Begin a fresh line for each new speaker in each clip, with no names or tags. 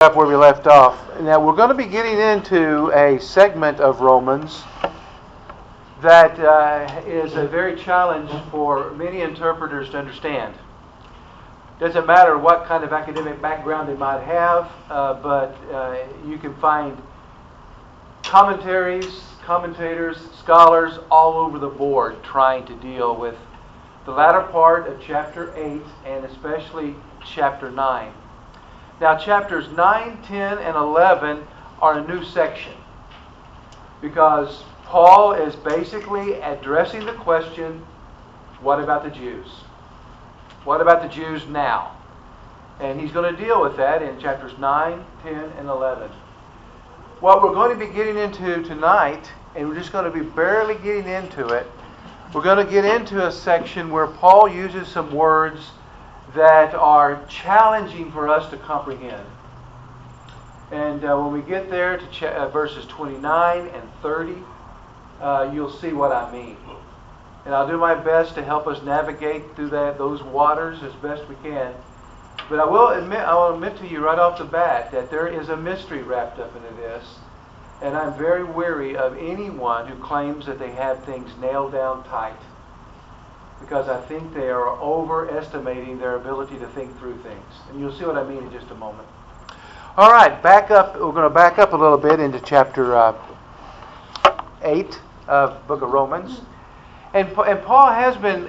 Up where we left off. Now we're going to be getting into a segment of Romans that is a very challenge for many interpreters to understand. Doesn't matter what kind of academic background they might have, but you can find commentators, scholars all over the board trying to deal with the latter part of chapter 8 and especially chapter 9. Now, chapters 9, 10, and 11 are a new section because Paul is basically addressing the question, what about the Jews? What about the Jews now? And he's going to deal with that in chapters 9, 10, and 11. What we're going to be getting into tonight, and we're just going to be barely getting into it, we're going to get into a section where Paul uses some words that are challenging for us to comprehend. And when we get there to verses 29 and 30, you'll see what I mean. And I'll do my best to help us navigate through those waters as best we can. But I will admit to you right off the bat that there is a mystery wrapped up into this. And I'm very weary of anyone who claims that they have things nailed down tight, because I think they are overestimating their ability to think through things. And you'll see what I mean in just a moment. All right, back up. We're going to back up a little bit into chapter 8 of the book of Romans. And Paul has been,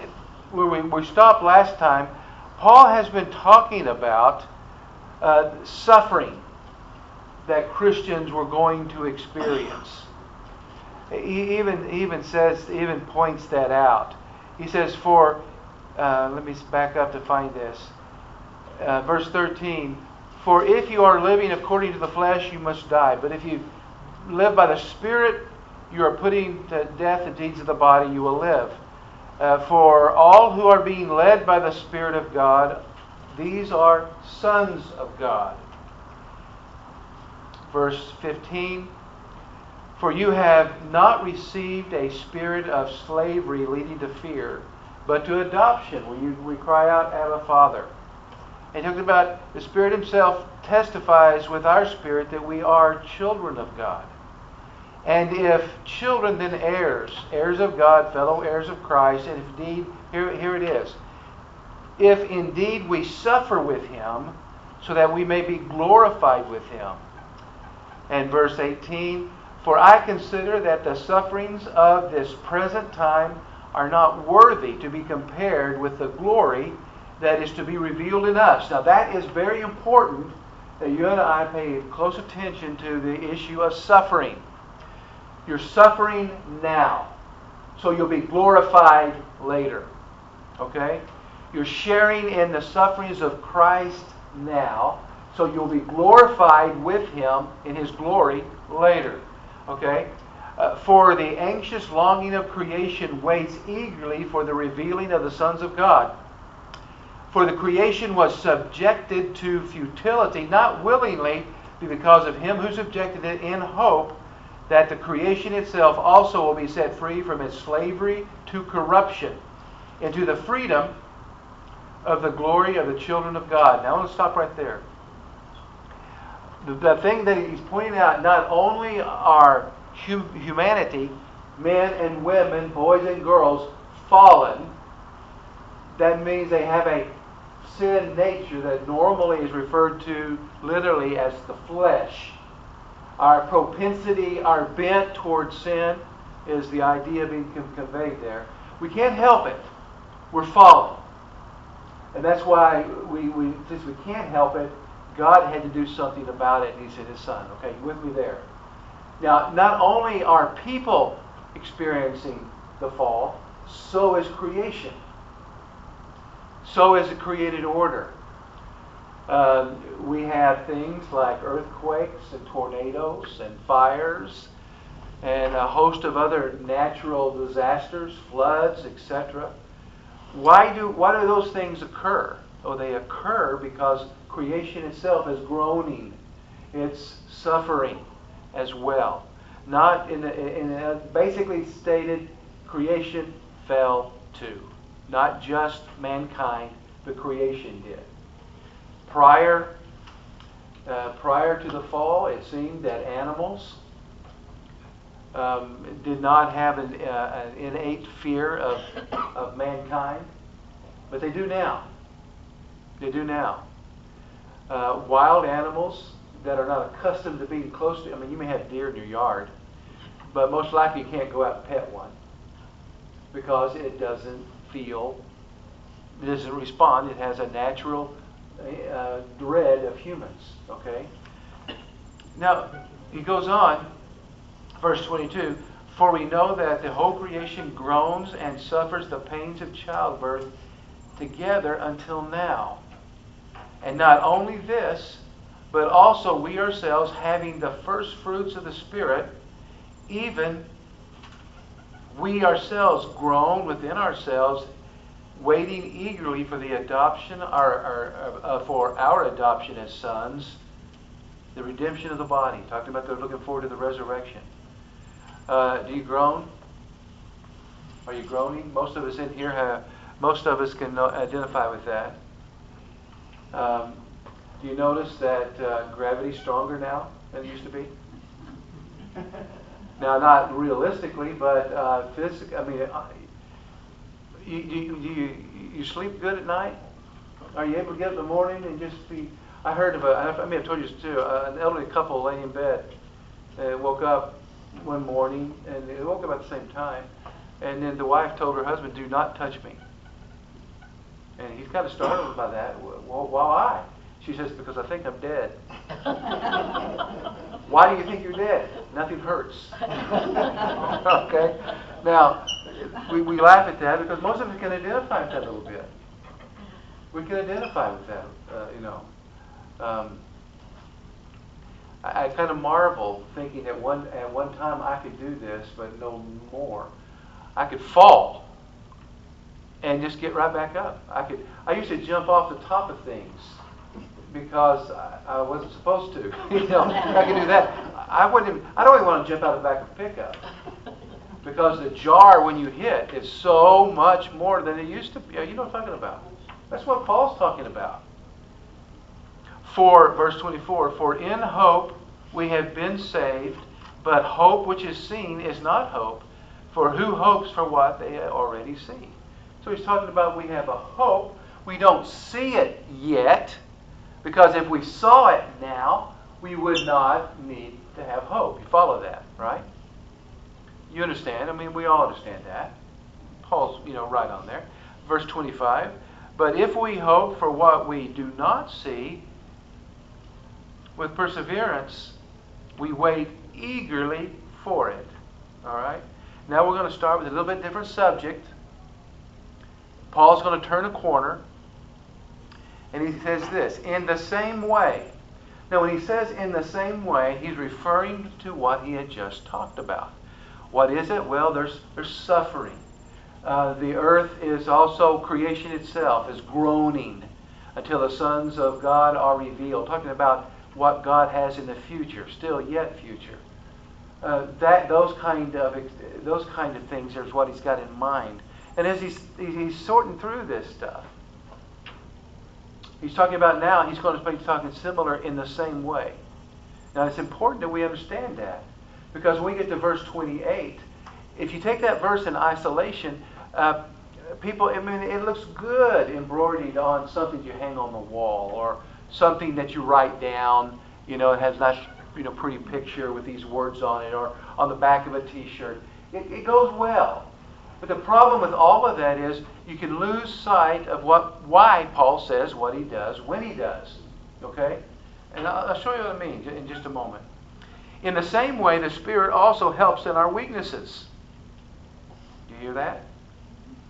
where we stopped last time, Paul has been talking about suffering that Christians were going to experience. He even points that out. He says, let me back up to find this. Verse 13, for if you are living according to the flesh, you must die. But if you live by the Spirit, you are putting to death the deeds of the body, you will live. For all who are being led by the Spirit of God, these are sons of God. Verse 15, for you have not received a spirit of slavery leading to fear, but to adoption, where we cry out, Abba, Father. And he talks about the Spirit Himself testifies with our spirit that we are children of God. And if children, then heirs, heirs of God, fellow heirs of Christ, and if indeed, here it is, if indeed we suffer with Him, so that we may be glorified with Him. And verse 18, for I consider that the sufferings of this present time are not worthy to be compared with the glory that is to be revealed in us. Now that is very important that you and I pay close attention to the issue of suffering. You're suffering now, so you'll be glorified later. Okay? You're sharing in the sufferings of Christ now, so you'll be glorified with Him in His glory later. Okay? For the anxious longing of creation waits eagerly for the revealing of the sons of God. For the creation was subjected to futility, not willingly, but because of Him who subjected it, in hope that the creation itself also will be set free from its slavery to corruption into the freedom of the glory of the children of God. Now I want to stop right there. The thing that he's pointing out, not only are humanity, men and women, boys and girls, fallen, that means they have a sin nature that normally is referred to literally as the flesh. Our propensity, our bent towards sin is the idea being conveyed there. We can't help it. We're fallen. And that's why since we can't help it, God had to do something about it, and He sent His Son. Okay, you with me there? Now, not only are people experiencing the fall, so is creation. So is the created order. We have things like earthquakes and tornadoes and fires and a host of other natural disasters, floods, etc. Why do those things occur? Oh, they occur because creation itself is groaning. It's suffering as well. Not in a basically stated, creation fell too. Not just mankind, but creation did. Prior Prior to the fall, it seemed that animals did not have an innate fear of mankind, but they do now. They do now. Wild animals that are not accustomed to being close to, I mean, you may have deer in your yard, but most likely you can't go out and pet one because it doesn't respond. It has a natural dread of humans. Okay? Now, he goes on, verse 22, for we know that the whole creation groans and suffers the pains of childbirth together until now. And not only this, but also we ourselves, having the first fruits of the Spirit, even we ourselves groan within ourselves, waiting eagerly for the adoption, for our adoption as sons, the redemption of the body. Talking about they're looking forward to the resurrection. Do you groan? Are you groaning? Most of us in here most of us can identify with that. Do you notice that gravity's stronger now than it used to be? Now, not realistically, but physically. I mean, you sleep good at night? Are you able to get up in the morning and just be? I heard of I may have told you this too. An elderly couple lay in bed, woke up one morning, and they woke up at the same time, and then the wife told her husband, "Do not touch me." And he's kind of startled by that. Well, why? She says, because I think I'm dead. Why do you think you're dead? Nothing hurts. Okay? Now, we laugh at that because most of us can identify with that a little bit. We can identify with that, I kind of marvel thinking at one time I could do this, but no more. I could fall and just get right back up. I used to jump off the top of things because I wasn't supposed to. I could do that. I don't even want to jump out of the back of a pickup because the jar when you hit is so much more than it used to be. You know what I'm talking about? That's what Paul's talking about. For, verse 24, for in hope we have been saved, but hope which is seen is not hope. For who hopes for what they already see? So he's talking about we have a hope. We don't see it yet, because if we saw it now, we would not need to have hope. You follow that, right? You understand. I mean, we all understand that. Paul's, right on there. Verse 25, but if we hope for what we do not see, with perseverance, we wait eagerly for it. All right? Now we're going to start with a little bit different subject. Paul's going to turn a corner. And he says this, in the same way. Now when he says in the same way, he's referring to what he had just talked about. What is it? Well, there's suffering. The earth is also, creation itself is groaning until the sons of God are revealed. Talking about what God has in the future, still yet future. Those kind of things is what he's got in mind. And as he's sorting through this stuff, he's talking about now, he's going to be talking similar in the same way. Now it's important that we understand that, because when we get to verse 28, if you take that verse in isolation, it looks good embroidered on something you hang on the wall, or something that you write down, it has a nice, pretty picture with these words on it, or on the back of a t-shirt. It goes well. But the problem with all of that is you can lose sight of why Paul says what he does when he does. Okay? And I'll show you what I mean in just a moment. In the same way, the Spirit also helps in our weaknesses. Do you hear that?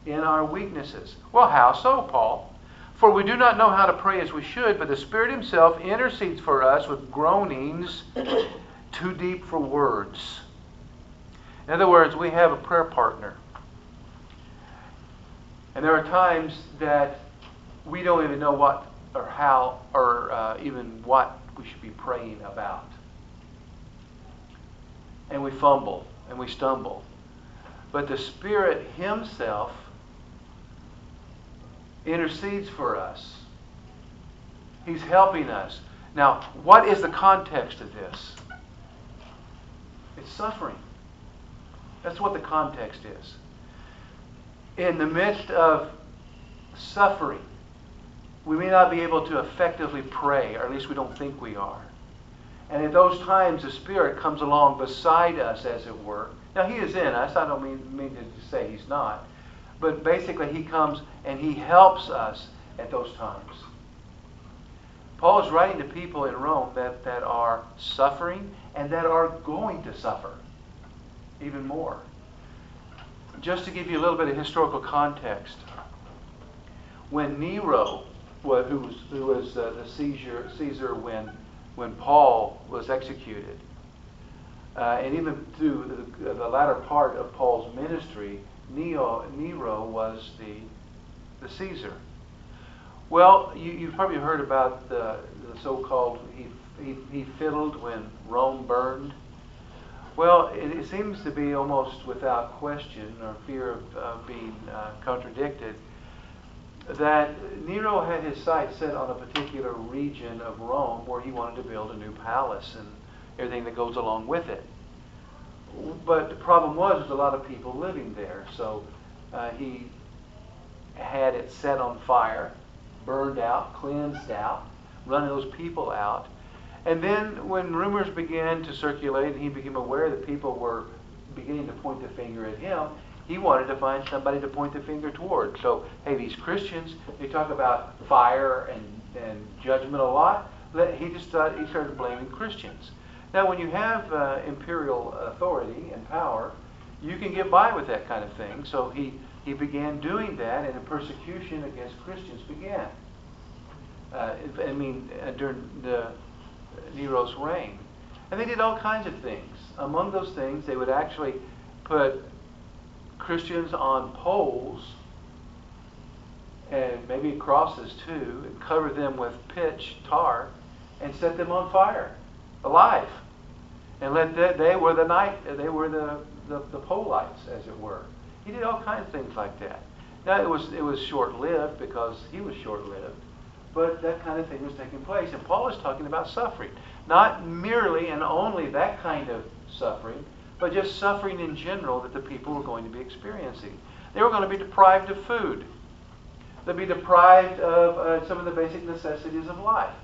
In our weaknesses. Well, how so, Paul? For we do not know how to pray as we should, but the Spirit Himself intercedes for us with groanings too deep for words. In other words, we have a prayer partner. And there are times that we don't even know what or how or even what we should be praying about. And we fumble and we stumble. But the Spirit Himself intercedes for us. He's helping us. Now, what is the context of this? It's suffering. That's what the context is. In the midst of suffering, we may not be able to effectively pray, or at least we don't think we are. And at those times, the Spirit comes along beside us, as it were. Now, He is in us. I don't mean to say He's not. But basically, He comes and He helps us at those times. Paul is writing to people in Rome that are suffering and that are going to suffer even more. Just to give you a little bit of historical context, when Nero, who was the Caesar when Paul was executed, and even through the latter part of Paul's ministry, Nero was the Caesar. Well, you've probably heard about the so-called he fiddled when Rome burned. Well, it seems to be almost without question or fear of being contradicted that Nero had his sights set on a particular region of Rome where he wanted to build a new palace and everything that goes along with it. But the problem was there's a lot of people living there, so he had it set on fire, burned out, cleansed out, running those people out. And then when rumors began to circulate and he became aware that people were beginning to point the finger at him, he wanted to find somebody to point the finger toward. So, hey, these Christians, they talk about fire and judgment a lot. He started blaming Christians. Now, when you have imperial authority and power, you can get by with that kind of thing. So he began doing that, and the persecution against Christians began. During Nero's reign. And they did all kinds of things. Among those things, they would actually put Christians on poles, and maybe crosses too, and cover them with pitch, tar, and set them on fire, alive. And they were the pole lights, as it were. He did all kinds of things like that. Now it was short-lived because he was short-lived, but that kind of thing was taking place. And Paul is talking about suffering. Not merely and only that kind of suffering, but just suffering in general that the people were going to be experiencing. They were going to be deprived of food. They'd be deprived of some of the basic necessities of life.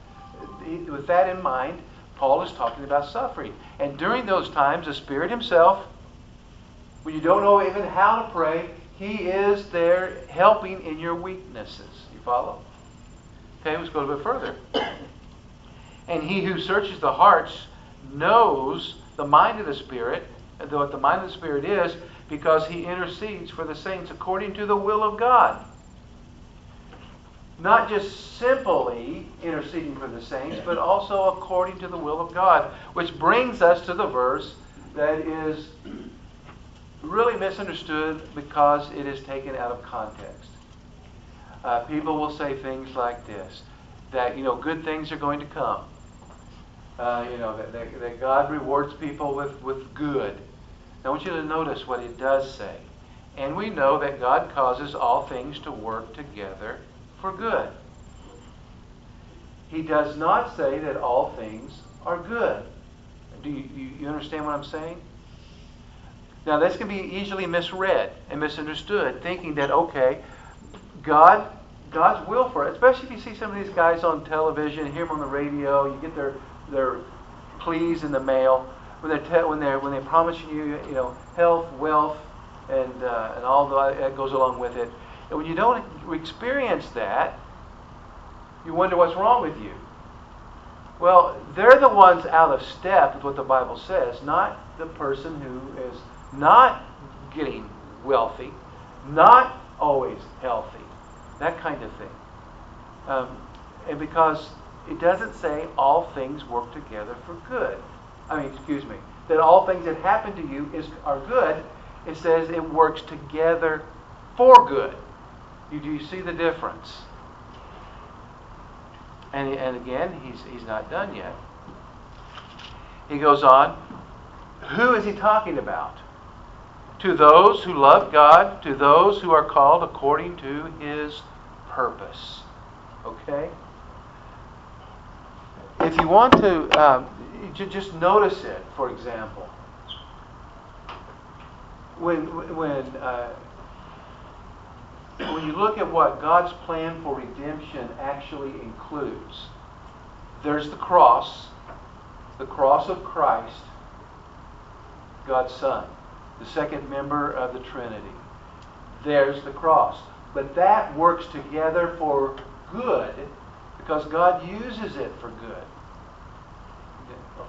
With that in mind, Paul is talking about suffering. And during those times, the Spirit Himself, when you don't know even how to pray, He is there helping in your weaknesses. You follow? Okay, let's go a bit further. And He who searches the hearts knows the mind of the Spirit, and what the mind of the Spirit is, because He intercedes for the saints according to the will of God. Not just simply interceding for the saints, but also according to the will of God. Which brings us to the verse that is really misunderstood because it is taken out of context. People will say things like this, that, good things are going to come. That God rewards people with good. I want you to notice what it does say. And we know that God causes all things to work together for good. He does not say that all things are good. Do you understand what I'm saying? Now, this can be easily misread and misunderstood, thinking that, okay, God's will for it, especially if you see some of these guys on television, hear them on the radio, you get their pleas in the mail, when they promise you, health, wealth, and all that goes along with it. And when you don't experience that, you wonder what's wrong with you. Well, they're the ones out of step with what the Bible says, not the person who is not getting wealthy, not always healthy, that kind of thing. And because it doesn't say all things work together for good. That all things that happen to you are good. It says it works together for good. Do you see the difference? And again, he's not done yet. He goes on. Who is he talking about? To those who love God, to those who are called according to His purpose. Okay? if you want to just notice it, for example, when you look at what God's plan for redemption actually includes, there's the cross of Christ, God's Son, the second member of the Trinity. There's the cross. But that works together for good because God uses it for good.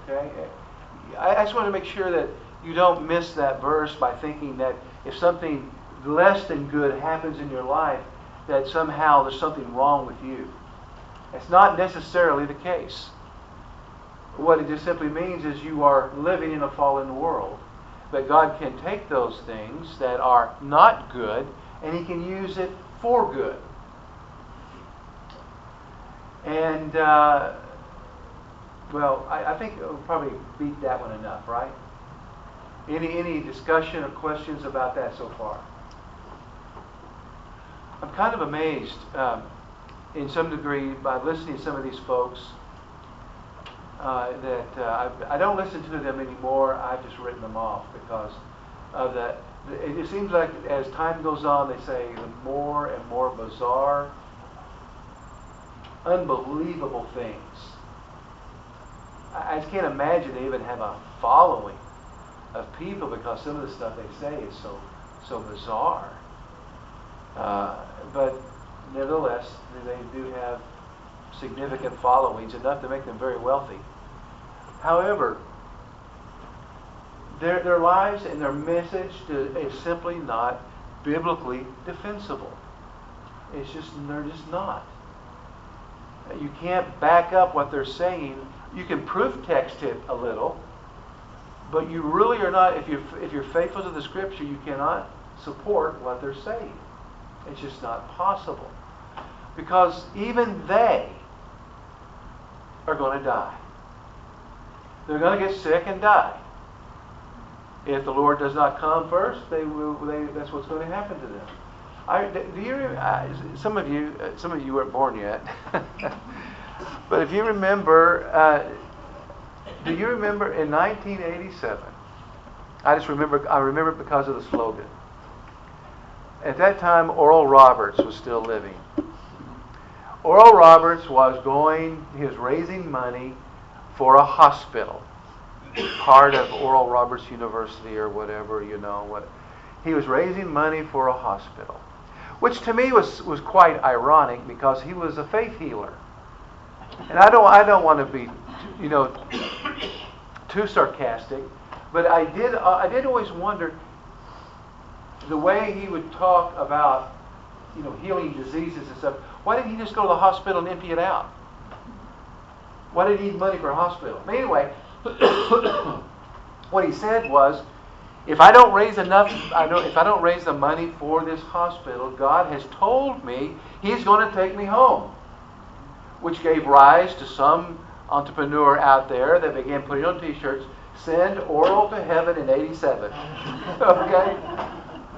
Okay? I just want to make sure that you don't miss that verse by thinking that if something less than good happens in your life, that somehow there's something wrong with you. It's not necessarily the case. What it just simply means is you are living in a fallen world. But God can take those things that are not good and He can use it for good. And, I think we'll probably beat that one enough, right? Any discussion or questions about that so far? I'm kind of amazed, in some degree, by listening to some of these folks, that I don't listen to them anymore. I've just written them off because of that. It seems like as time goes on, they say the more and more bizarre, unbelievable things. I just can't imagine they even have a following of people because some of the stuff they say is so bizarre. But nevertheless, they do have significant followings, enough to make them very wealthy. However, their lives and their message is simply not biblically defensible. They're just not. You can't back up what they're saying. You can proof text it a little, but you really are not. If you're faithful to the Scripture, you cannot support what they're saying. It's just not possible, because even they are going to die. They're going to get sick and die. If the Lord does not come first, that's what's going to happen to them. Some of you weren't born yet, but if you remember, do you remember in 1987? I remember it because of the slogan. At that time, Oral Roberts was still living. Oral Roberts he was raising money for a hospital, part of Oral Roberts University or whatever, he was raising money for a hospital, which to me was quite ironic because he was a faith healer. And I don't want to be, too sarcastic, but I did always wonder the way he would talk about, healing diseases and stuff. Why didn't he just go to the hospital and empty it out? Why did he need money for a hospital? But anyway, what he said was, if I don't raise the money for this hospital, God has told me He's going to take me home. Which gave rise to some entrepreneur out there that began putting on T-shirts, "Send Oral to Heaven in 87." Okay?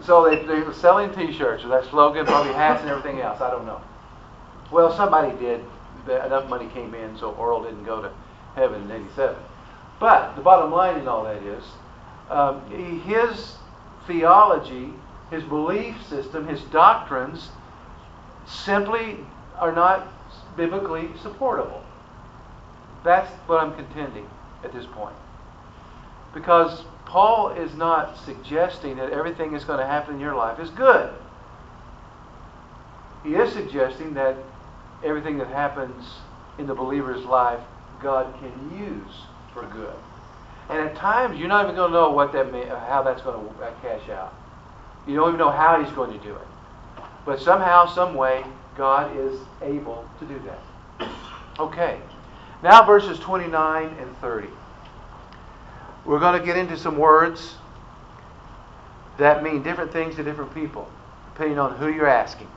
So they were selling T-shirts with that slogan, probably hats and everything else. I don't know. Well, somebody did. Enough money came in, so Oral didn't go to heaven in 87. But the bottom line in all that is, his theology, his belief system, his doctrines simply are not biblically supportable. That's what I'm contending at this point. Because Paul is not suggesting that everything that's going to happen in your life is good. He is suggesting that everything that happens in the believer's life, God can use for good. And at times, you're not even going to know how that's going to cash out. You don't even know how He's going to do it. But somehow, some way, God is able to do that. Okay. Now verses 29 and 30. We're going to get into some words that mean different things to different people, depending on who you're asking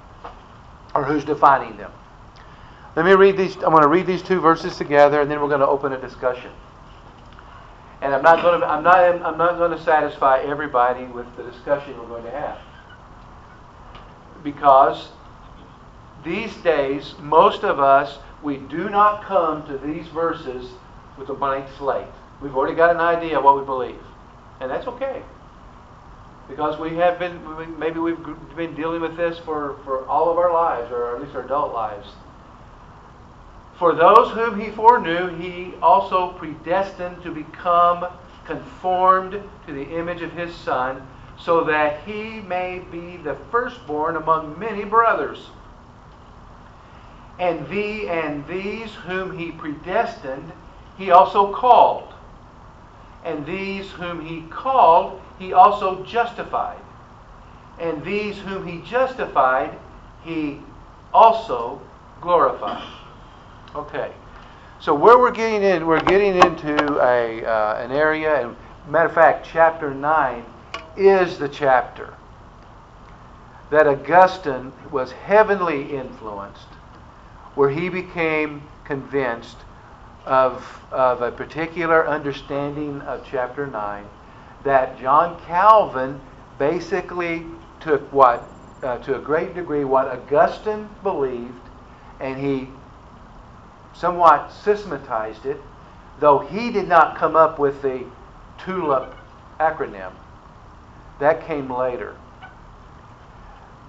or who's defining them. Let me read these. I'm going to read these two verses together, and then we're going to open a discussion. And I'm not going to satisfy everybody with the discussion we're going to have, because these days most of us we do not come to these verses with a blank slate. We've already got an idea of what we believe. And that's okay. Because we've been dealing with this for all of our lives, or at least our adult lives. For those whom He foreknew, He also predestined to become conformed to the image of His Son, so that He may be the firstborn among many brothers. And these whom He predestined, He also called. And these whom He called, He also justified. And these whom He justified, He also glorified. Okay. So where we're getting into an area, and matter of fact, chapter 9 is the chapter that Augustine was heavily influenced, where he became convinced of a particular understanding of chapter 9, that John Calvin basically took to a great degree, what Augustine believed, and he somewhat systematized it, though he did not come up with the TULIP acronym. That came later.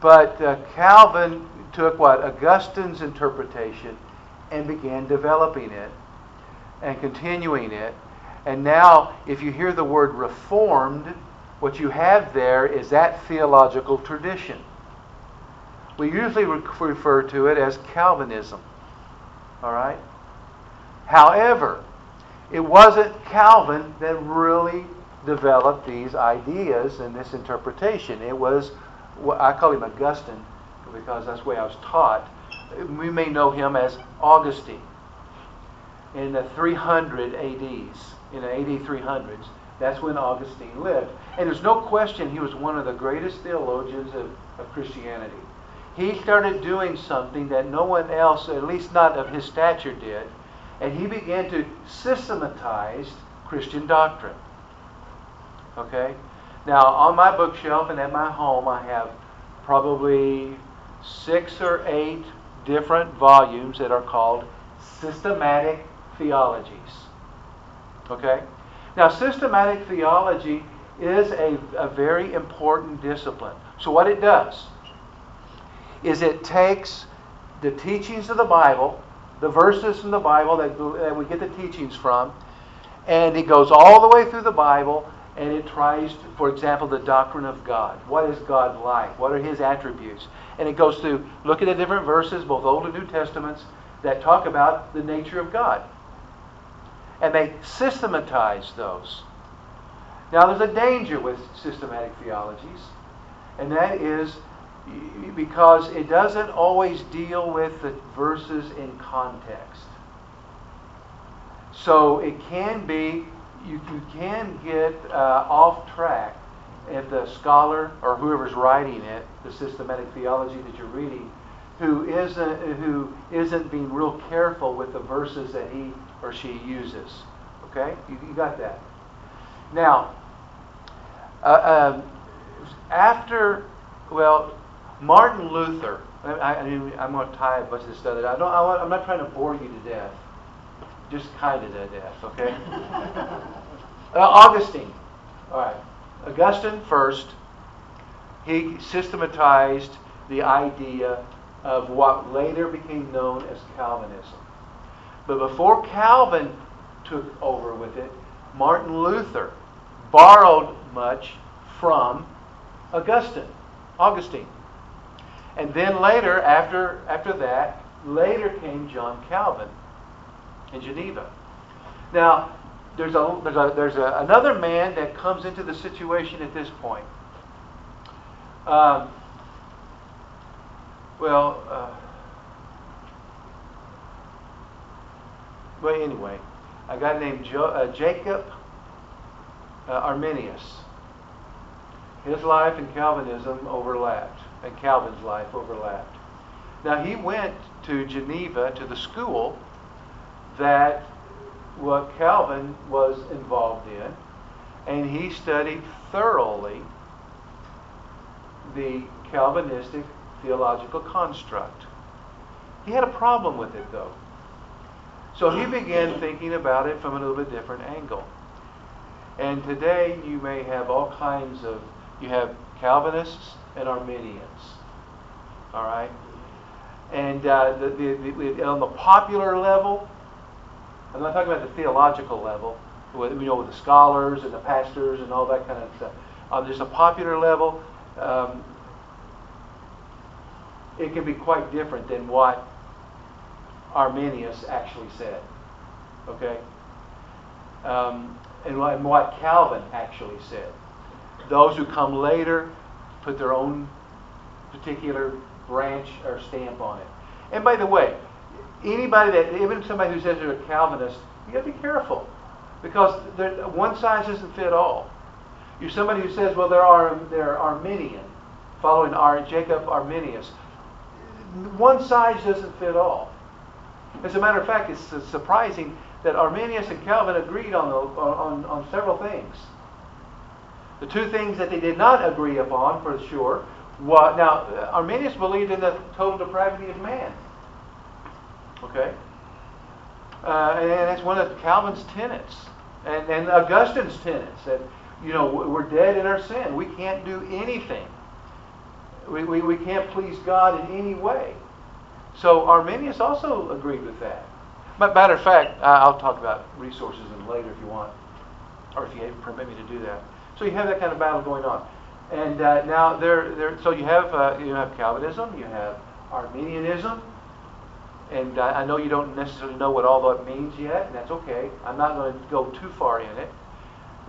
But Calvin took Augustine's interpretation and began developing it and continuing it. And now, if you hear the word Reformed, what you have there is that theological tradition. We usually refer to it as Calvinism. All right? However, it wasn't Calvin that really developed these ideas and this interpretation. It was, I call him Augustine because that's the way I was taught. We may know him as Augustine. In the 300 ADs, in the AD 300s, that's when Augustine lived. And there's no question he was one of the greatest theologians of Christianity. He started doing something that no one else, at least not of his stature, did. And he began to systematize Christian doctrine. Okay? Now, on my bookshelf and at my home, I have probably 6 or 8 different volumes that are called systematic theologies. Okay? Now, systematic theology is a very important discipline. So what it does is it takes the teachings of the Bible, the verses from the Bible that we get the teachings from, and it goes all the way through the Bible, and it tries to, for example, the doctrine of God. What is God like? What are His attributes? And it goes through, look at the different verses, both Old and New Testaments, that talk about the nature of God. And they systematize those. Now, there's a danger with systematic theologies, and that is because it doesn't always deal with the verses in context. So it can be, you can get off track if the scholar or whoever's writing it, the systematic theology that you're reading, who isn't being real careful with the verses that he or she uses. Okay? You got that. Now, Martin Luther, I'm going to tie a bunch of this stuff. I'm not trying to bore you to death. Just kind of to death, okay? Augustine. All right. Augustine first, he systematized the idea of what later became known as Calvinism. But before Calvin took over with it, Martin Luther borrowed much from Augustine. And then later, after that, later came John Calvin in Geneva. Now, there's another man that comes into the situation at this point. Anyway, a guy named Jacob Arminius. His life and Calvinism overlapped, and Calvin's life overlapped. Now, he went to Geneva to the school that what Calvin was involved in, and he studied thoroughly the Calvinistic theological construct. He had a problem with it, though. So he began thinking about it from a little bit different angle. And today you may have all kinds of, you have Calvinists and Arminians. All right? And on the popular level, I'm not talking about the theological level, with the scholars and the pastors and all that kind of stuff. On just a popular level, it can be quite different than what Arminius actually said. Okay? And what Calvin actually said. Those who come later put their own particular branch or stamp on it. And by the way, even somebody who says they're a Calvinist, you got to be careful, because one size doesn't fit all. You're somebody who says, well, they're Arminian, following Jacob Arminius. One size doesn't fit all. As a matter of fact, it's surprising that Arminius and Calvin agreed on several things. The two things that they did not agree upon, for sure, now Arminius believed in the total depravity of man. Okay, and that's one of Calvin's tenets, and Augustine's tenets, that we're dead in our sin. We can't do anything. We can't please God in any way. So Arminius also agreed with that. But matter of fact, I'll talk about resources later if you want, or if you permit me to do that. So you have that kind of battle going on, and now so you have Calvinism, you have Arminianism, and I know you don't necessarily know what all that means yet, and that's okay. I'm not going to go too far in it,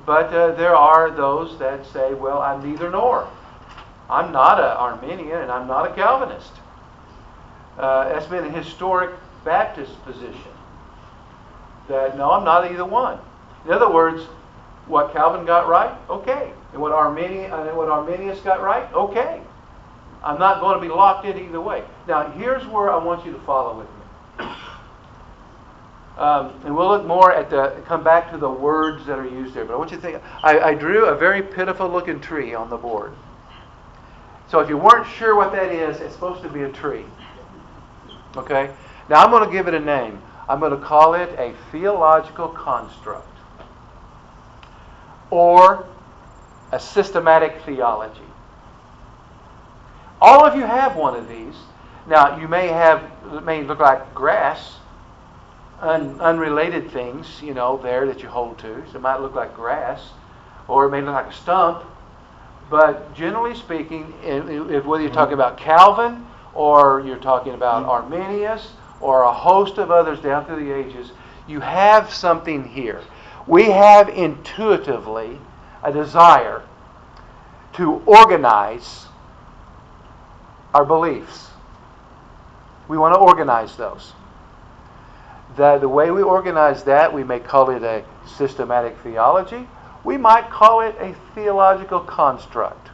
but there are those that say, well, I'm neither nor. I'm not an Arminian and I'm not a Calvinist. That's been a historic Baptist position. That no, I'm not either one. In other words, what Calvin got right, okay. And what Arminius got right, okay. I'm not going to be locked in either way. Now, here's where I want you to follow with me. And we'll look more come back to the words that are used there. But I want you to think, I drew a very pitiful looking tree on the board. So if you weren't sure what that is, it's supposed to be a tree. Okay? Now I'm going to give it a name. I'm going to call it a theological construct, or a systematic theology. All of you have one of these. Now you it may look like grass, unrelated things, there that you hold to. So it might look like grass, or it may look like a stump. But generally speaking, whether you're talking about Calvin, or you're talking about Arminius, or a host of others down through the ages, you have something here. We have intuitively a desire to organize our beliefs. We want to organize those. The way we organize that, we may call it a systematic theology. We might call it a theological construct.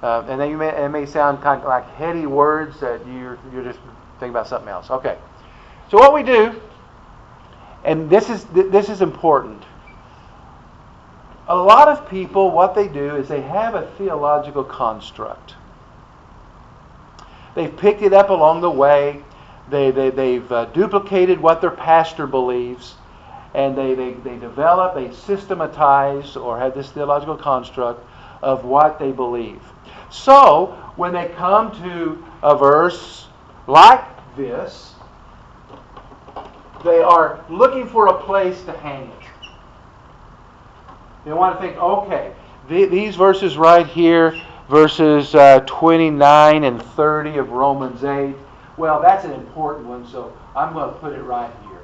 And then it may sound kind of like heady words that you're just thinking about something else. Okay. So what we do, and this is important. A lot of people, what they do is they have a theological construct. They've picked it up along the way. They've duplicated what their pastor believes, and they develop, they systematize, or have this theological construct of what they believe. So, when they come to a verse like this, they are looking for a place to hang it. They want to think, okay, these verses right here, verses 29 and 30 of Romans 8, well, that's an important one, so I'm going to put it right here.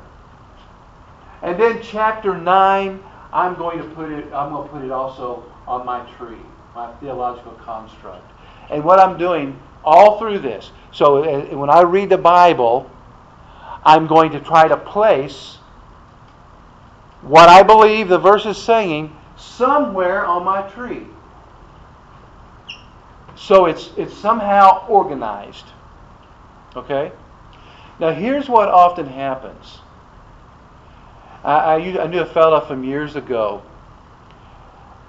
And then chapter 9, I'm going to put it also on my tree, my theological construct. And what I'm doing all through this, so when I read the Bible, I'm going to try to place what I believe the verse is saying somewhere on my tree. So it's somehow organized. Okay? Now here's what often happens. I knew a fellow from years ago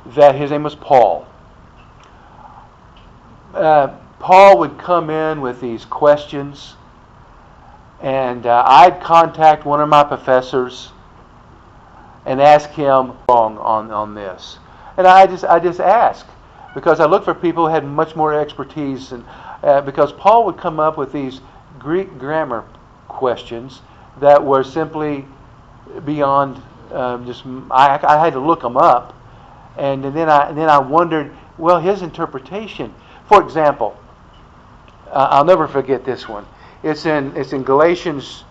that his name was Paul. Paul would come in with these questions, And I'd contact one of my professors and ask him wrong on this. And I just ask, because I look for people who had much more expertise, and because Paul would come up with these Greek grammar questions that were simply beyond I had to look them up, and then I wondered, well, his interpretation. For example, I'll never forget this one. It's in Galatians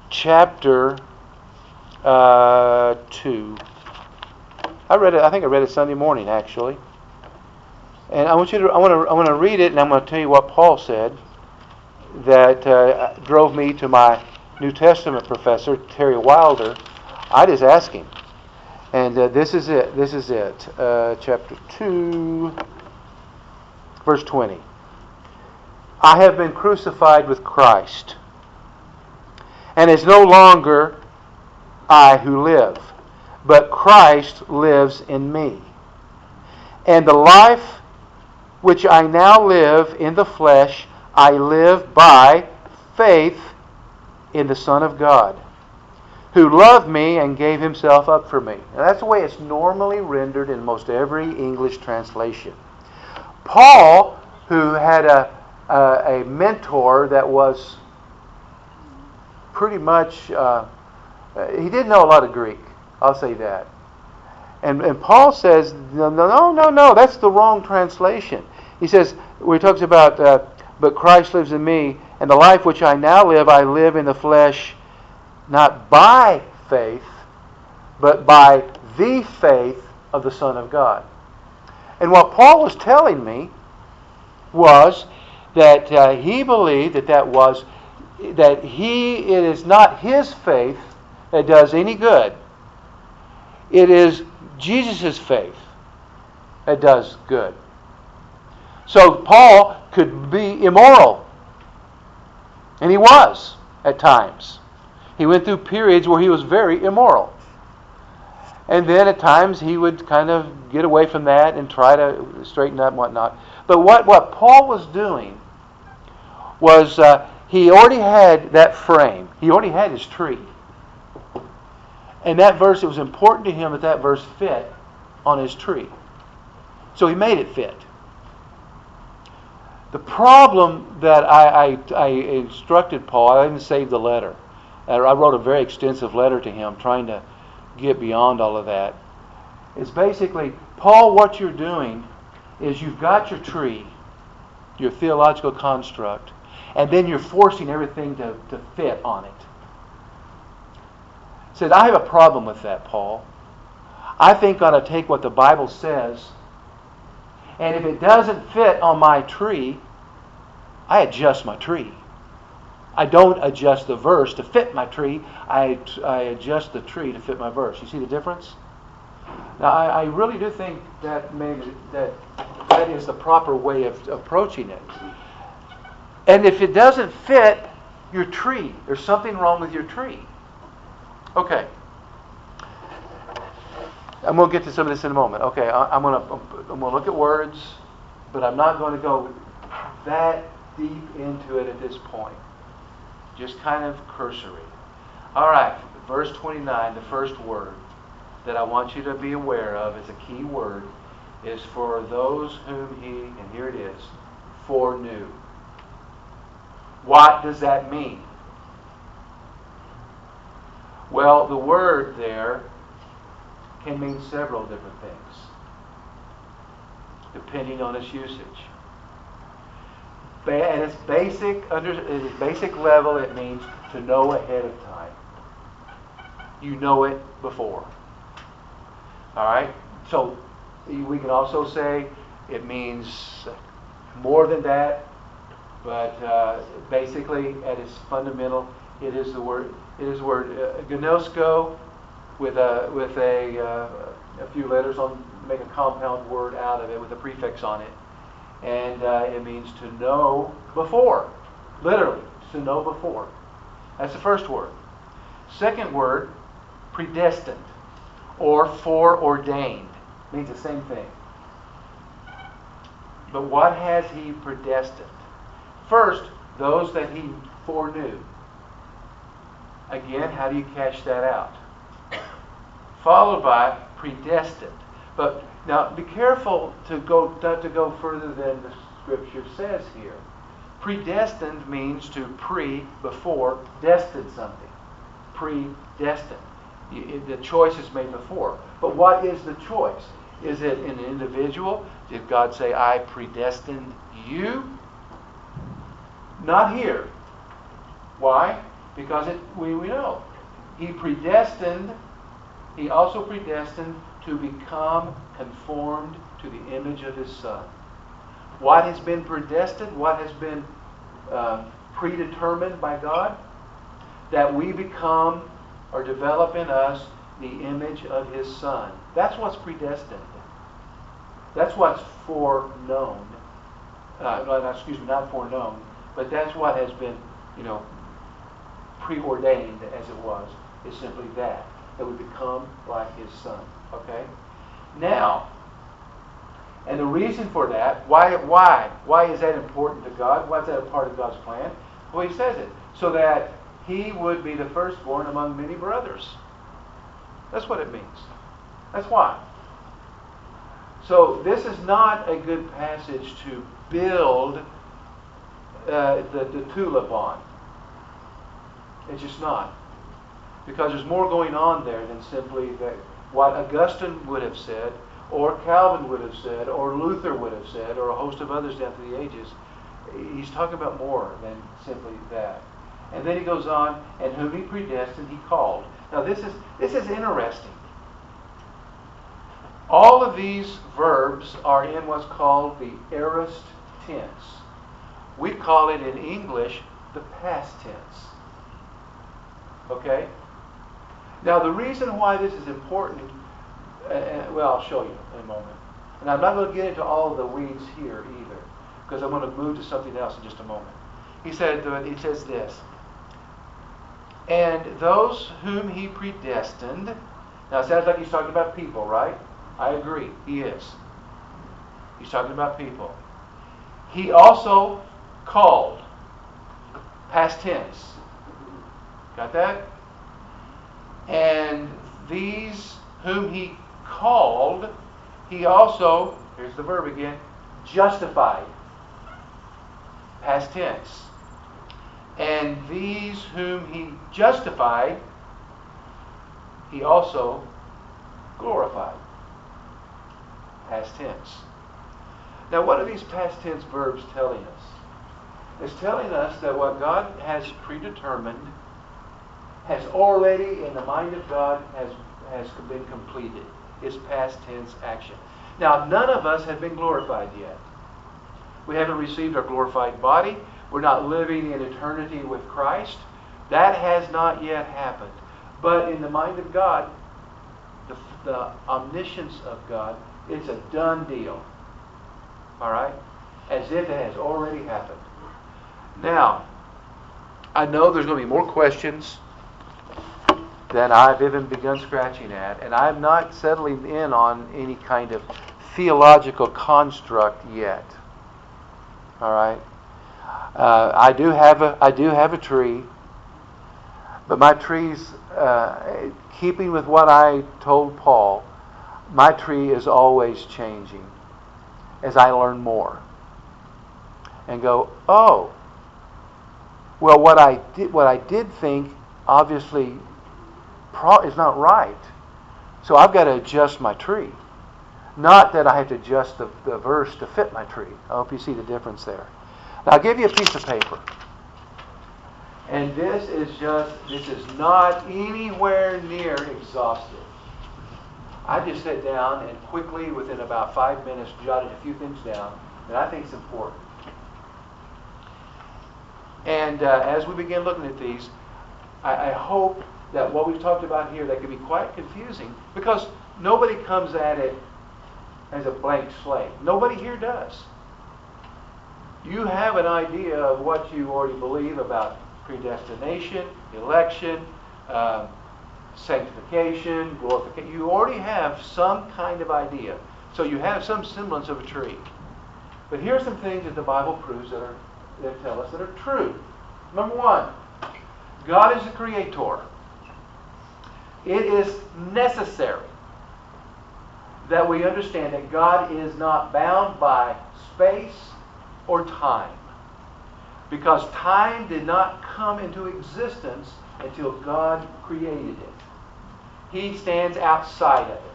chapter 2. I read it. I think I read it Sunday morning, actually. And I want to read it, and I'm going to tell you what Paul said that drove me to my New Testament professor, Terry Wilder. I just asked him, and this is it. This is it. Chapter 2, verse 20. I have been crucified with Christ, and it's no longer I who live, but Christ lives in me. And the life which I now live in the flesh, I live by faith in the Son of God, who loved me and gave himself up for me. Now, that's the way it's normally rendered in most every English translation. Paul, who had a mentor that was pretty much, he didn't know a lot of Greek, I'll say that. And Paul says, no, that's the wrong translation. He says, where he talks about, but Christ lives in me, and the life which I now live, I live in the flesh, not by faith, but by the faith of the Son of God. And what Paul was telling me was that he believed that it is not his faith that does any good. It is Jesus' faith that does good. So Paul could be immoral. And he was at times. He went through periods where he was very immoral. And then at times he would kind of get away from that and try to straighten up and whatnot. But what Paul was doing was he already had that frame. He already had his tree. And that verse, it was important to him that that verse fit on his tree. So he made it fit. The problem that I instructed Paul, I didn't save the letter. I wrote a very extensive letter to him trying to get beyond all of that. It's basically, Paul, what you're doing is you've got your tree, your theological construct, and then you're forcing everything to fit on it. He said, I have a problem with that, Paul. I think I ought to take what the Bible says, and if it doesn't fit on my tree, I adjust my tree. I don't adjust the verse to fit my tree. I adjust the tree to fit my verse. You see the difference? Now, I really do think that maybe that is the proper way of approaching it. And if it doesn't fit your tree, there's something wrong with your tree. Okay. I'm going to get to some of this in a moment. Okay, I'm going to look at words, but I'm not going to go that deep into it at this point. Just kind of cursory. All right, verse 29, the first word that I want you to be aware of as a key word is for those whom he, and here it is, foreknew. What does that mean? Well, the word there can mean several different things, depending on its usage. At its basic level, it means to know ahead of time. You know it before. All right? So we can also say it means more than that, but basically, at its fundamental, it is the word. It is the word gnosko with a few letters on, make a compound word out of it with a prefix on it. And it means to know before. Literally, to know before. That's the first word. Second word, predestined or foreordained. Means the same thing. But what has he predestined? First, those that he foreknew. Again, how do you catch that out? Followed by predestined. But now be careful not to go further than the Scripture says here. Predestined means to before, destined something. Predestined. The choice is made before. But what is the choice? Is it an individual? Did God say, I predestined you? Not here. Why? Because we know. He also predestined to become conformed to the image of His Son. What has been predestined? What has been predetermined by God? That we become or develop in us the image of His Son. That's what's predestined. That's what's foreknown. Not foreknown, but that's what has been, preordained, as it was. Is simply that we become like His Son. Okay? Now, and the reason for that, why is that important to God? Why is that a part of God's plan? Well, He says it so that He would be the firstborn among many brothers. That's what it means. That's why. So this is not a good passage to build the tulip on. It's just not. Because there's more going on there than simply that what Augustine would have said, or Calvin would have said, or Luther would have said, or a host of others down through the ages. He's talking about more than simply that. And then he goes on, and whom He predestined, He called. Now this is interesting. All of these verbs are in what's called the aorist tense. We call it in English the past tense. Okay? Now the reason why this is important, I'll show you in a moment. And I'm not going to get into all of the weeds here either, because I'm going to move to something else in just a moment. He says this, and those whom He predestined. Now it sounds like he's talking about people, right? I agree, he is. He's talking about people. He also called. Past tense. Got that? And these whom He called, He also, here's the verb again, justified. Past tense. And these whom He justified, He also glorified. Past tense. Now, what are these past tense verbs telling us? It's telling us that what God has predetermined has already, in the mind of God, has been completed. It's past tense action. Now, none of us have been glorified yet. We haven't received our glorified body. We're not living in eternity with Christ. That has not yet happened. But in the mind of God, the omniscience of God, it's a done deal. All right? As if it has already happened. Now, I know there's going to be more questions than I've even begun scratching at, and I'm not settling in on any kind of theological construct yet. All right? I do have a tree, but my tree's keeping with what I told Paul. My tree is always changing as I learn more, and go, oh, well, what I did think obviously is not right, so I've got to adjust my tree. Not that I have to adjust the verse to fit my tree. I hope you see the difference there. Now, I'll give you a piece of paper. And this is not anywhere near exhaustive. I just sat down and quickly, within about 5 minutes, jotted a few things down that I think is important. And as we begin looking at these, I hope that what we've talked about here, that can be quite confusing, because nobody comes at it as a blank slate. Nobody here does. You have an idea of what you already believe about predestination, election, sanctification, glorification. You already have some kind of idea. So you have some semblance of a tree. But here's some things that the Bible proves that tell us that are true. Number one, God is the creator. It is necessary that we understand that God is not bound by space or time, because time did not come into existence until God created it. He stands outside of it.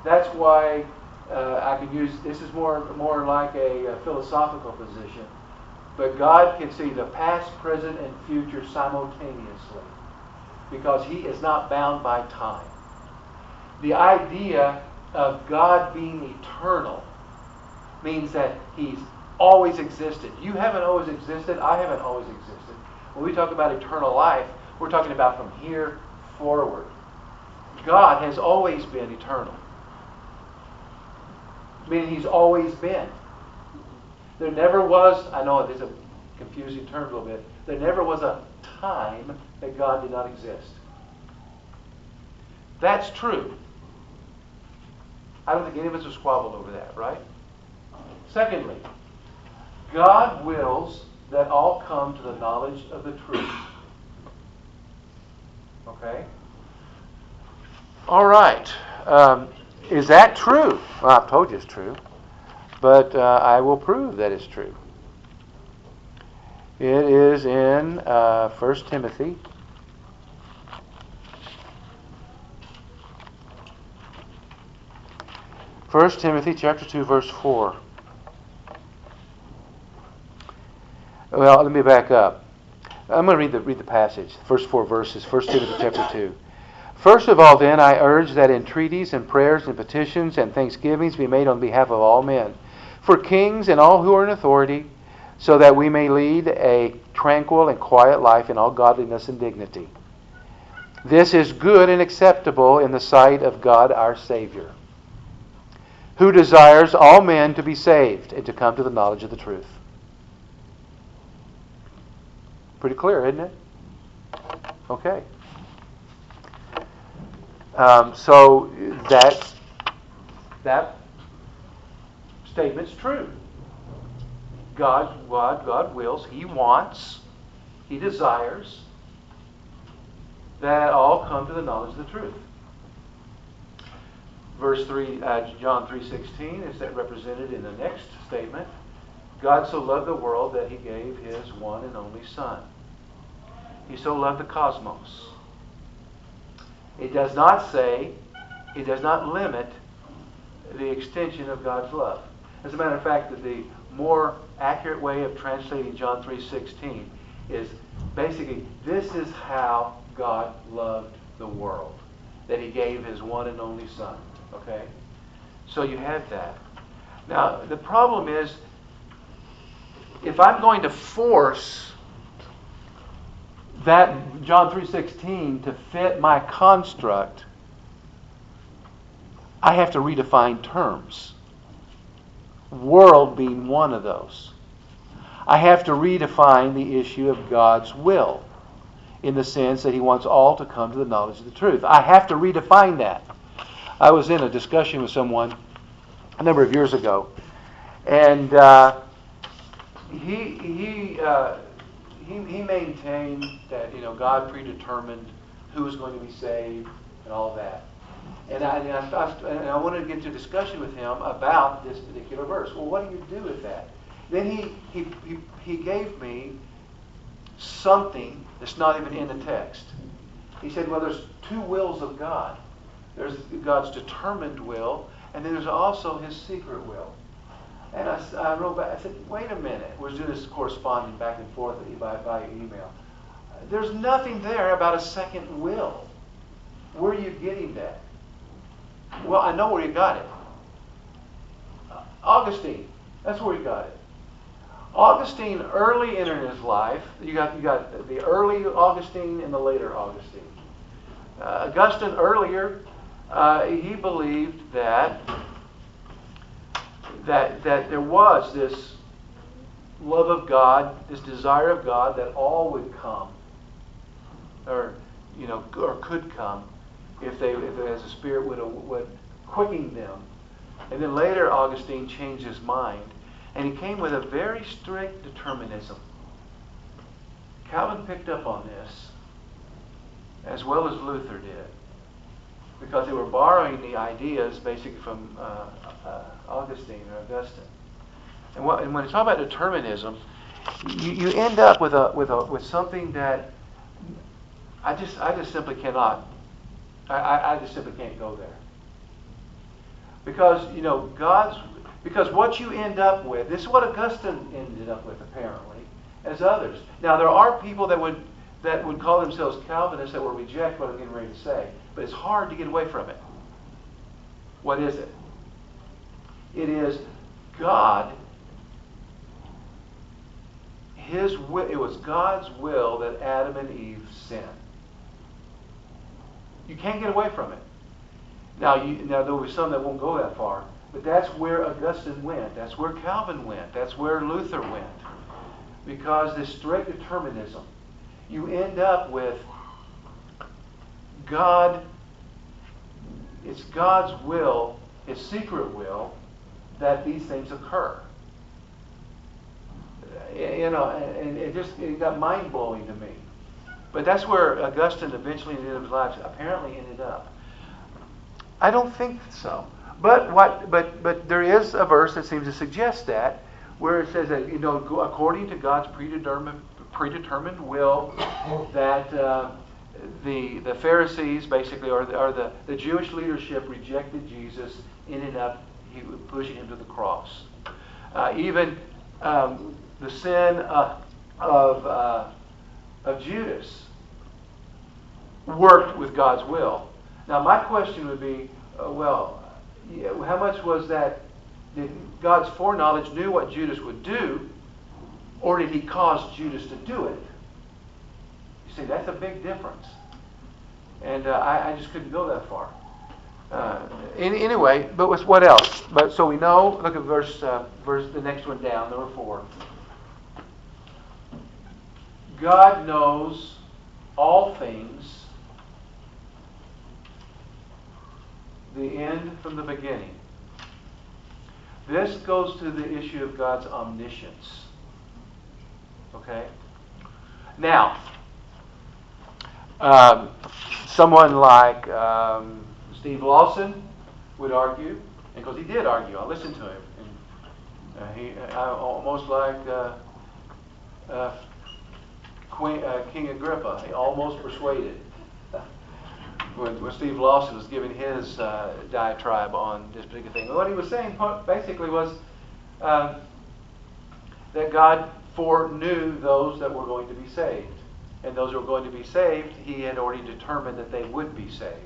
That's why I can use, this is more like a philosophical position, but God can see the past, present, and future simultaneously, because He is not bound by time. The idea of God being eternal means that He's always existed. You haven't always existed. I haven't always existed. When we talk about eternal life, we're talking about from here forward. God has always been eternal, meaning He's always been. There never was, I know it's a confusing term a little bit, there never was a time that God did not exist. That's true. I don't think any of us have squabbled over that, right? Secondly, God wills that all come to the knowledge of the truth. Okay? All right. Is that true? Well, I've told you it's true. But I will prove that it's true. It is in 1 Timothy. 1 Timothy chapter 2, verse 4. Well, let me back up. I'm going to read the passage, first 4 verses, 1 Timothy chapter 2. First of all, then, I urge that entreaties and prayers and petitions and thanksgivings be made on behalf of all men, for kings and all who are in authority, so that we may lead a tranquil and quiet life in all godliness and dignity. This is good and acceptable in the sight of God our Savior, who desires all men to be saved and to come to the knowledge of the truth. Pretty clear, isn't it? Okay. So that statement's true. God wills, He wants, He desires that all come to the knowledge of the truth. Verse 3, John 3:16 is that represented in the next statement. God so loved the world that He gave His one and only Son. He so loved the cosmos. It does not say, it does not limit the extension of God's love. As a matter of fact, the more accurate way of translating John 3:16 is basically, this is how God loved the world, that He gave His one and only Son. Okay? So you have that. Now, the problem is, if I'm going to force that John 3:16 to fit my construct, I have to redefine terms. World being one of those. I have to redefine the issue of God's will, in the sense that He wants all to come to the knowledge of the truth. I have to redefine that. I was in a discussion with someone a number of years ago, and he maintained that God predetermined who was going to be saved and all that. And I wanted to get into a discussion with him about this particular verse. Well, what do you do with that? Then he gave me something that's not even in the text. He said, well, there's two wills of God. There's God's determined will, and then there's also His secret will. And I wrote back, I said, wait a minute. We're doing this corresponding back and forth by email. There's nothing there about a second will. Where are you getting that? Well, I know where you got it. Augustine, that's where he got it. Augustine, early in his life, you got the early Augustine and the later Augustine. Augustine earlier, he believed that there was this love of God, this desire of God that all would come, or could come, if as the Spirit would quicken them. And then later Augustine changed his mind, and he came with a very strict determinism. Calvin picked up on this as well as Luther did, because they were borrowing the ideas basically from Augustine or Augustine. And when you talk about determinism, you end up with something that I just simply cannot. I just simply can't go there. Because because what you end up with, this is what Augustine ended up with apparently, as others. Now there are people that would call themselves Calvinists that will reject what I'm getting ready to say, but it's hard to get away from it. What is it? It is God. It was God's will that Adam and Eve sinned. You can't get away from it. Now there will be some that won't go that far, but that's where Augustine went. That's where Calvin went. That's where Luther went. Because this strict determinism, you end up with God. It's God's will, His secret will, that these things occur. And it got mind-blowing to me. But that's where Augustine eventually in the end of his life apparently ended up. I don't think so. But there is a verse that seems to suggest that, where it says that according to God's predetermined will, that the Pharisees basically, or the Jewish leadership rejected Jesus, ended up pushing him to the cross. Even the sin of Judas worked with God's will. Now my question would be, how much was that? Did God's foreknowledge knew what Judas would do, or did He cause Judas to do it? You see, that's a big difference. And I just couldn't go that far. Anyway, but what else? But so we know. Look at verse the next one down, number 4. God knows all things, the end from the beginning. This goes to the issue of God's omniscience. Okay? Now, someone like Steve Lawson would argue, and because he did argue, I listened to him, and I almost like King Agrippa. He almost persuaded when Steve Lawson was giving his diatribe on this particular thing. What he was saying basically was that God foreknew those that were going to be saved. And those who were going to be saved, He had already determined that they would be saved,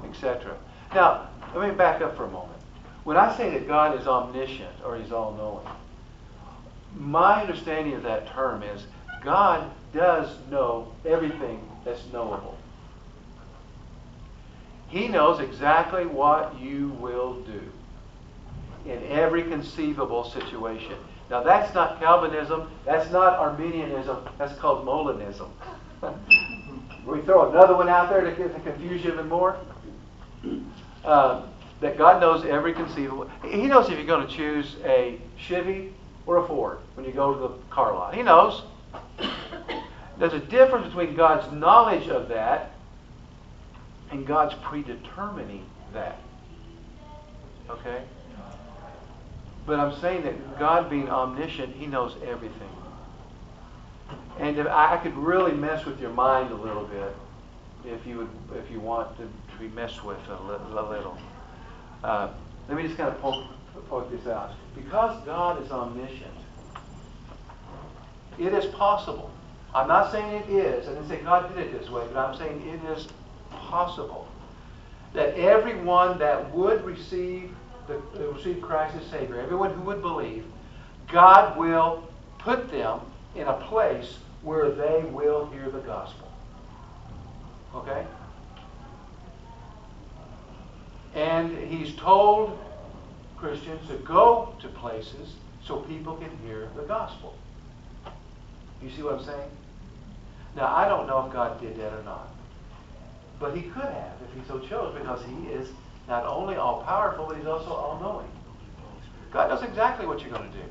etc. Now, let me back up for a moment. When I say that God is omniscient, or He's all-knowing, my understanding of that term is God does know everything that's knowable. He knows exactly what you will do in every conceivable situation. Now that's not Calvinism, that's not Arminianism, that's called Molinism. We throw another one out there to confuse you even more. That God knows every conceivable. He knows if you're going to choose a Chevy or a Ford when you go to the car lot. He knows. There's a difference between God's knowledge of that and God's predetermining that. Okay? But I'm saying that God being omniscient, He knows everything. And if I could really mess with your mind a little bit, if you want to be messed with a little. Let me just kind of point this out. Because God is omniscient, it is possible. I'm not saying it is. I didn't say God did it this way, but I'm saying it is possible that everyone that would receive Christ as Savior, everyone who would believe, God will put them in a place where they will hear the gospel. Okay? And He's told Christians to go to places so people can hear the gospel. You see what I'm saying? Now, I don't know if God did that or not. But He could have if He so chose, because He is not only all-powerful, but He's also all-knowing. God knows exactly what you're going to do.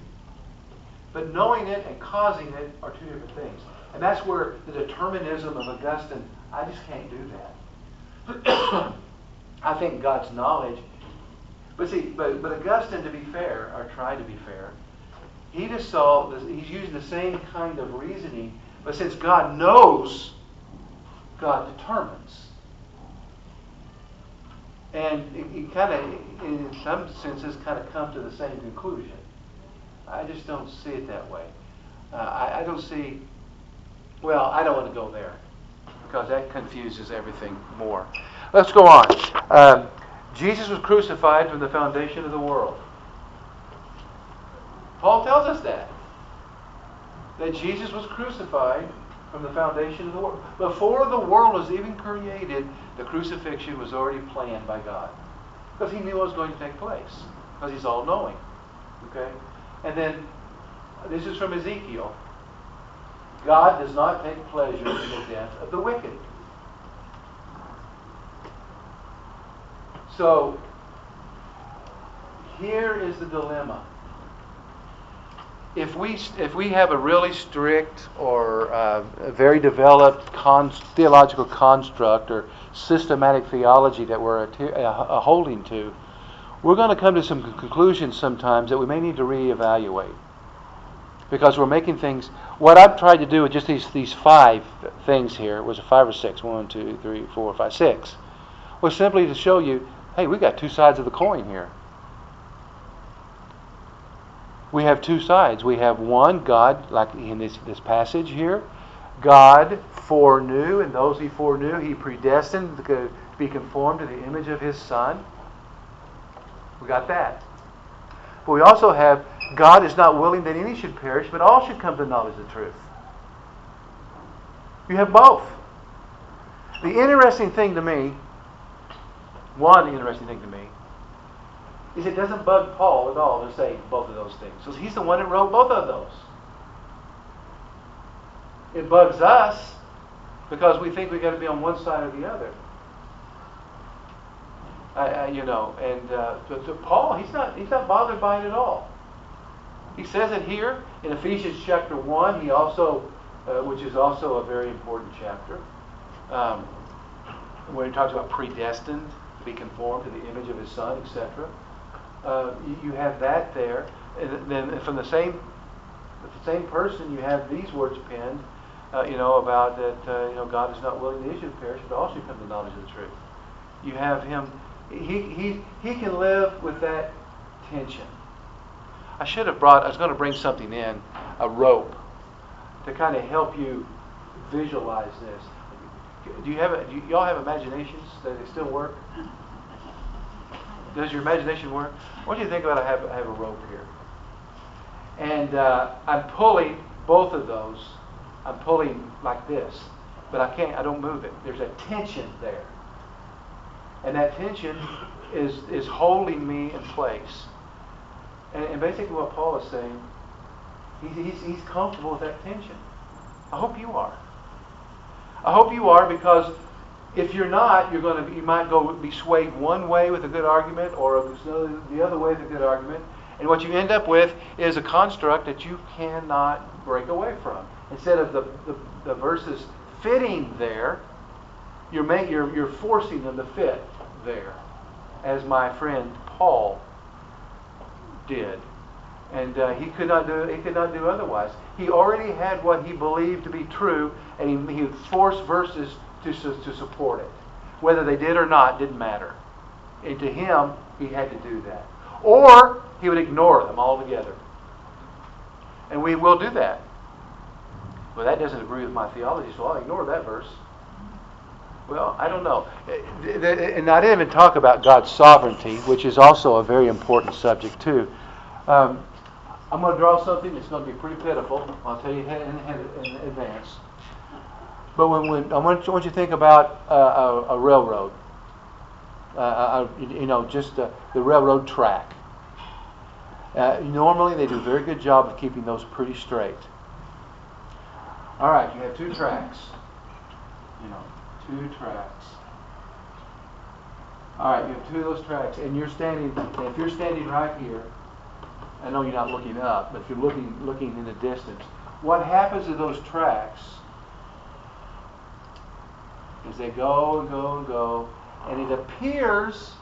But knowing it and causing it are two different things. And that's where the determinism of Augustine, I just can't do that. I think God's knowledge, but Augustine, to be fair, or try to be fair, he just saw, he's using the same kind of reasoning, but since God knows, God determines. And he kind of, in some senses, kind of come to the same conclusion. I just don't see it that way. I don't see, well, I don't want to go there because that confuses everything more. Let's go on. Jesus was crucified from the foundation of the world. Paul tells us that Jesus was crucified from the foundation of the world. Before the world was even created, the crucifixion was already planned by God. Because he knew what was going to take place. Because he's all-knowing. Okay? And then, this is from Ezekiel. God does not take pleasure in the death of the wicked. So, here is the dilemma. If we have a really strict or a very developed theological construct or systematic theology that we're holding to, we're going to come to some conclusions sometimes that we may need to reevaluate. Because we're making things... What I've tried to do with just these 5 things here, was a 5 or 6, 1, 2, 3, 4, 5, 6, was simply to show you, hey, we've got 2 sides of the coin here. We have 2 sides. We have one, God, like in this passage here, God foreknew, and those he foreknew, he predestined to be conformed to the image of his Son. We got that. But we also have, God is not willing that any should perish, but all should come to the knowledge of the truth. You have both. The interesting thing to me, one interesting thing to me, is it doesn't bug Paul at all to say both of those things. So he's the one that wrote both of those. It bugs us because we think we've got to be on one side or the other. To Paul, he's not bothered by it at all. He says it here in Ephesians chapter 1. He also, which is also a very important chapter, where he talks about predestined to be conformed to the image of his Son, etc. You have that there, and then from the same person, you have these words penned, about that God is not willing that he should perish, but all should come to the knowledge of the truth. You have him; he can live with that tension. I was going to bring something in, a rope, to kind of help you visualize this. Do y'all have imaginations that they still work? Does your imagination work? What do you think about I have a rope here? And I'm pulling both of those. I'm pulling like this. But I don't move it. There's a tension there. And that tension is holding me in place. And basically what Paul is saying, he's comfortable with that tension. I hope you are. I hope you are, because if you're not, you might be swayed one way with a good argument, or the other way with a good argument, and what you end up with is a construct that you cannot break away from. Instead of the verses fitting there, you're forcing them to fit there, as my friend Paul did, and he could not do otherwise. He already had what he believed to be true, and he forced verses to support it. Whether they did or not didn't matter. And to him, he had to do that. Or he would ignore them altogether. And we will do that. Well, that doesn't agree with my theology, so I'll ignore that verse. Well, I don't know. And I didn't even talk about God's sovereignty, which is also a very important subject too. I'm going to draw something that's going to be pretty pitiful. I'll tell you in advance. But I want you to think about a railroad, just the railroad track. Normally, they do a very good job of keeping those pretty straight. All right, you have 2 tracks. 2 tracks. All right, you have 2 of those tracks, and you're standing. And if you're standing right here, I know you're not looking up, but if you're looking in the distance, what happens to those tracks as they go and go and go, and it appears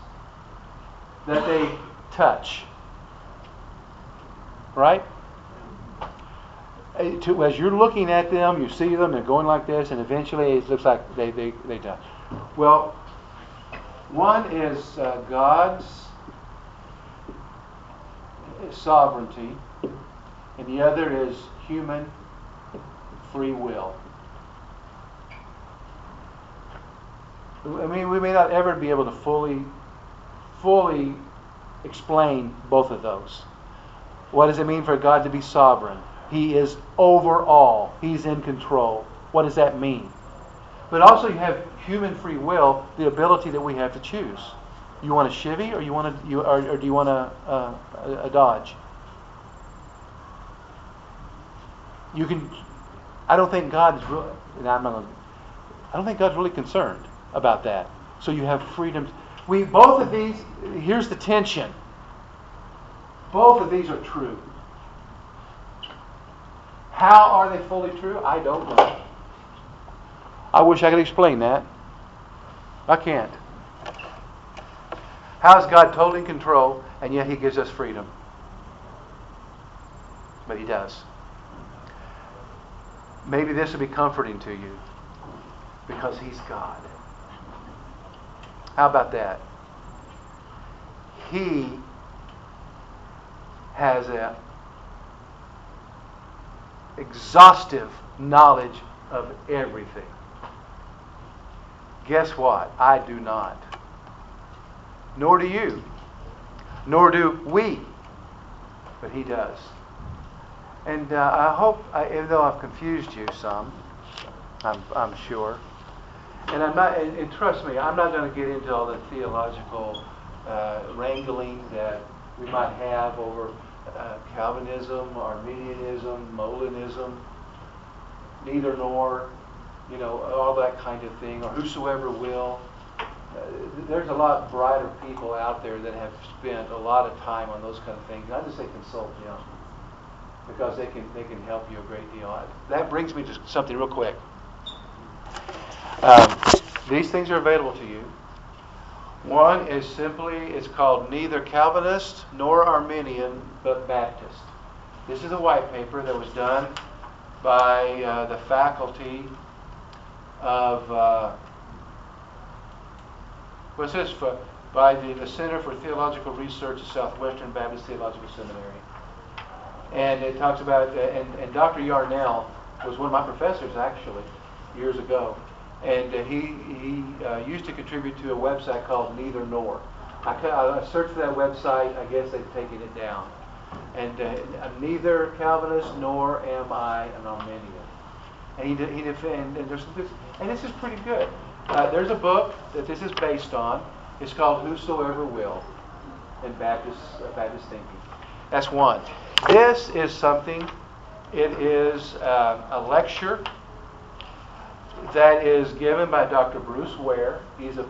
that they touch. Right? As you're looking at them, you see them, they're going like this, and eventually it looks like they touch. Well, one is God's sovereignty, and the other is human free will. I mean, we may not ever be able to fully explain both of those. What does it mean for God to be sovereign? He is over all. He's in control. What does that mean? But also you have human free will, the ability that we have to choose. You want a Chevy, or do you want a Dodge? You can. I don't think God's really concerned about that. So you have freedom. Both of these. Here's the tension. Both of these are true. How are they fully true? I don't know. I wish I could explain that. I can't. How is God totally in control, and yet He gives us freedom? But He does. Maybe this will be comforting to you, because He's God. How about that? He has an exhaustive knowledge of everything. Guess what? I do not. Nor do you. Nor do we. But He does. And I hope, even though I've confused you some, I'm sure, and I'm not. And trust me, I'm not going to get into all the theological wrangling that we might have over Calvinism, Arminianism, Molinism, neither nor, all that kind of thing, or whosoever will. There's a lot brighter people out there that have spent a lot of time on those kind of things. I just say consult them, because they can help you a great deal. That brings me to something real quick. These things are available to you. One is it's called Neither Calvinist nor Arminian, but Baptist. This is a white paper that was done by the faculty of, by the Center for Theological Research at Southwestern Baptist Theological Seminary. And it talks about, and Dr. Yarnell was one of my professors, actually, years ago. And he used to contribute to a website called Neither Nor. I searched for that website. I guess they've taken it down. And I'm neither Calvinist nor am I an Arminian. And this is pretty good. There's a book that this is based on. It's called Whosoever Will in Baptist thinking. That's one. This is something. It is a lecture that is given by Dr. Bruce Ware. He's a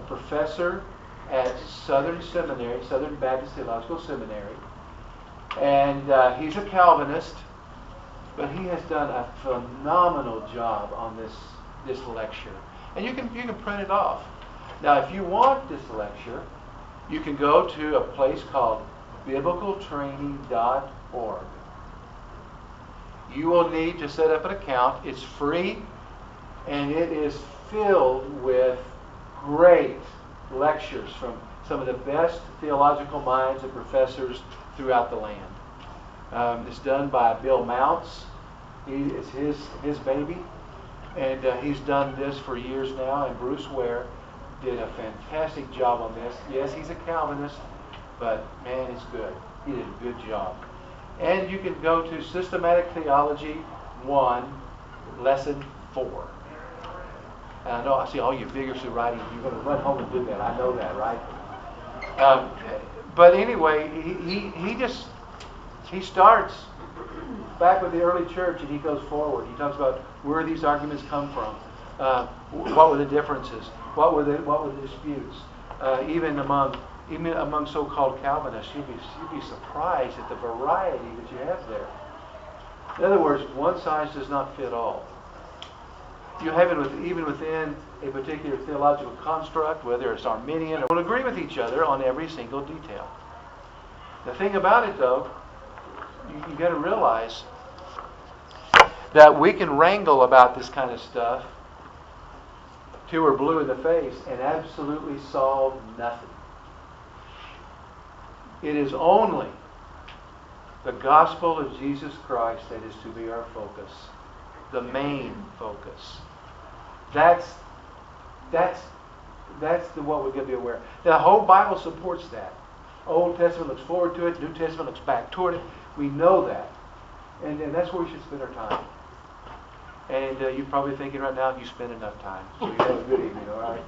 professor at Southern Baptist Theological Seminary, and he's a Calvinist, but he has done a phenomenal job on this lecture, and you can print it off. Now, if you want this lecture, you can go to a place called biblicaltraining.org. You will need to set up an account. It's free, and it is filled with great lectures from some of the best theological minds and professors throughout the land. It's done by Bill Mounts. It's his baby, and he's done this for years now. And Bruce Ware did a fantastic job on this. Yes, he's a Calvinist, but man, it's good. He did a good job. And you can go to Systematic Theology 1, Lesson 4. And I know, I see all you vigorously writing. You're going to run home and do that. I know that, right? But anyway, he starts back with the early church, and he goes forward. He talks about where these arguments come from. What were the differences? What were the disputes? Even among so-called Calvinists, you'd be surprised at the variety that you have there. In other words, one size does not fit all. You have it even within a particular theological construct, whether it's Arminian, or will agree with each other on every single detail. The thing about it, though, you got to realize that we can wrangle about this kind of stuff till we're blue in the face and absolutely solve nothing. It is only the gospel of Jesus Christ that is to be our focus, the main focus. That's what we're going to be aware of. The whole Bible supports that. Old Testament looks forward to it. New Testament looks back toward it. We know that. And that's where we should spend our time. And you're probably thinking right now, you spend enough time. So you have a good evening, all right?